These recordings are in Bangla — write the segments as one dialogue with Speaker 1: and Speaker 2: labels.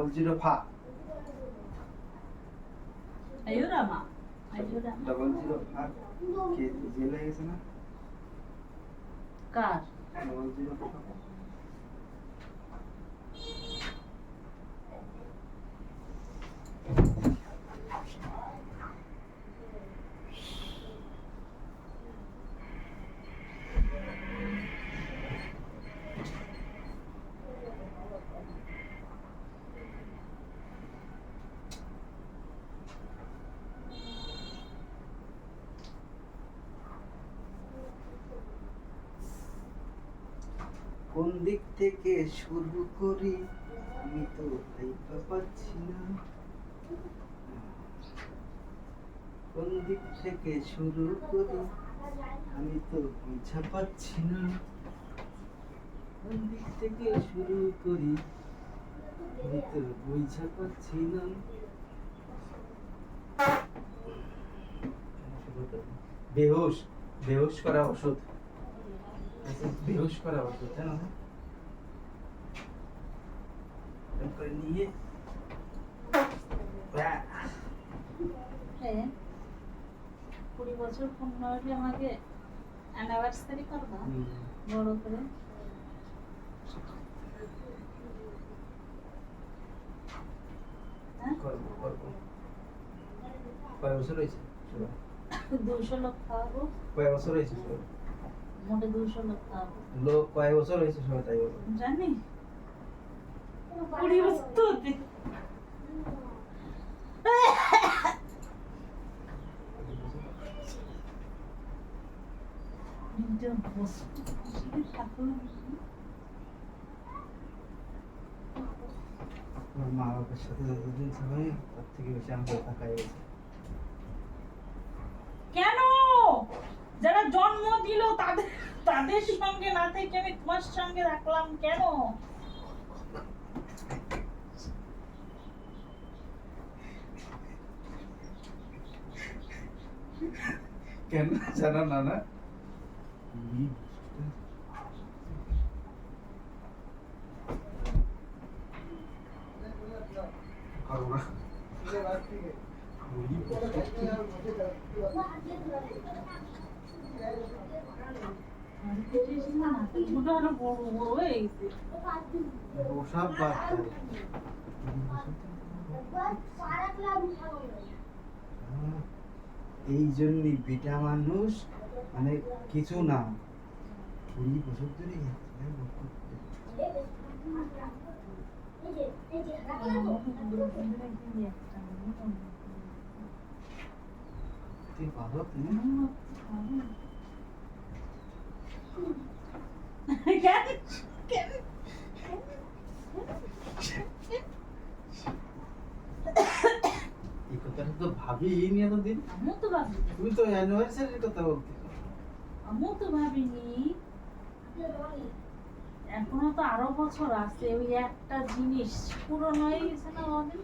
Speaker 1: 005
Speaker 2: Ayurama.
Speaker 1: 005 কে জেলে গেছে না
Speaker 2: কার
Speaker 1: 005 কোন দিক থেকে শুরু করি আমি তো ভাইবা পাচ্ছি না কোন দিক থেকে শুরু করি আমি তো বুঝা পাচ্ছি না কোন দিক থেকে শুরু করি আমি তো বুঝা পাচ্ছি না বেহুশ বেহুশ করা ওষুধ বেহুশ করা ওষুধ জানো না করে নিয়ে
Speaker 2: হ্যাঁ 20 বছর পূর্ণ হলে আমাকে অ্যানিভার্সারি করবা বড় করে
Speaker 1: করবো করবো কয় বছর হয়েছে
Speaker 2: 200 লোক খাওয়াবো
Speaker 1: কয় বছর হয়েছে
Speaker 2: মোটে 200 লোক খাওয়াবো
Speaker 1: লোক কয় বছর হয়েছে সবাই তাই বলো
Speaker 2: জানি 20 বছর তো হতে
Speaker 1: আমার মা বাবার সাথে যতদিন সময় তার থেকে বেশি আমাকে তাকাই গেছে
Speaker 2: কেন যারা জন্ম দিল তাদের তাদের সঙ্গে না থেকে আমি তোমার সঙ্গে রাখলাম কেন
Speaker 1: কেন জানো না না ওসব বাদ এই জন্যই বেটা মানুষ মানে কিছু না 20 বছর ধরে তুই ভালো তুমি এই কথাটা তো ভাবিনি এতদিন
Speaker 2: আমিও তো ভাবি
Speaker 1: তুমি তো অ্যানিভার্সারির কথা বলতে
Speaker 2: আমিও তো ভাবিনি এখনো তো আরো বছর আছে ওই একটা জিনিস পুরনো হয়ে গেছে না আমাদের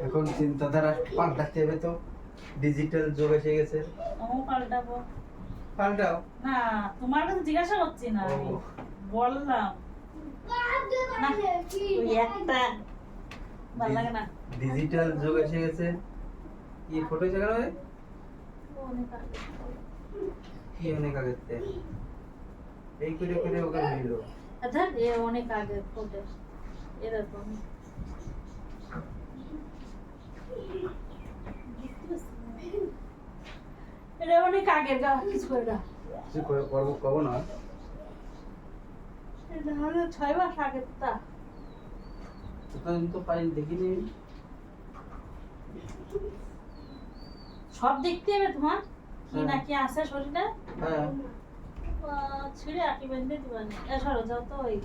Speaker 1: এখন চিন্তাধারা পাল্টাতে হবে তো ডিজিটাল যুগ এসে গেছে
Speaker 2: আমিও পাল্টাবো
Speaker 1: পাল্টাও
Speaker 2: না তোমার কাছে জিজ্ঞাসা করছি না আমি বললাম না ওই একটা ভালো লাগে না
Speaker 1: ডিজিটাল যুগ এসে গেছে কি ফটো জায়গা হয় কি অনেক আগে এই করে করে ওকে হইলো
Speaker 2: আচ্ছা এ অনেক আগে ফটো এরকম এটা অনেক আগের গা কিছু করে না
Speaker 1: কিছু করবো কব না
Speaker 2: এটা হলো 6 মাস আগের তা
Speaker 1: ততদিন তো পাই দেখিনি
Speaker 2: সব দেখতে হবে তোমার কি না কি আছে শরীরে
Speaker 1: হ্যাঁ
Speaker 2: ছিঁড়ে আঁকি বেঁধে দিবানি সরো যাও তো ওই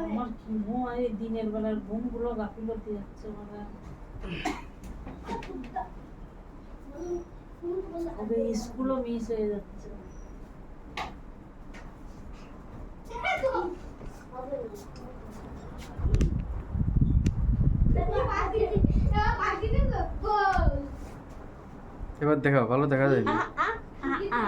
Speaker 2: আমার কি ঘুম এই দিনের বেলার ঘুম গুলো গাফিলতি যাচ্ছে মানে ওকে স্কুলও মিস হয়ে যাচ্ছে
Speaker 1: এবার দেখাও ভালো দেখা যায়
Speaker 2: আ।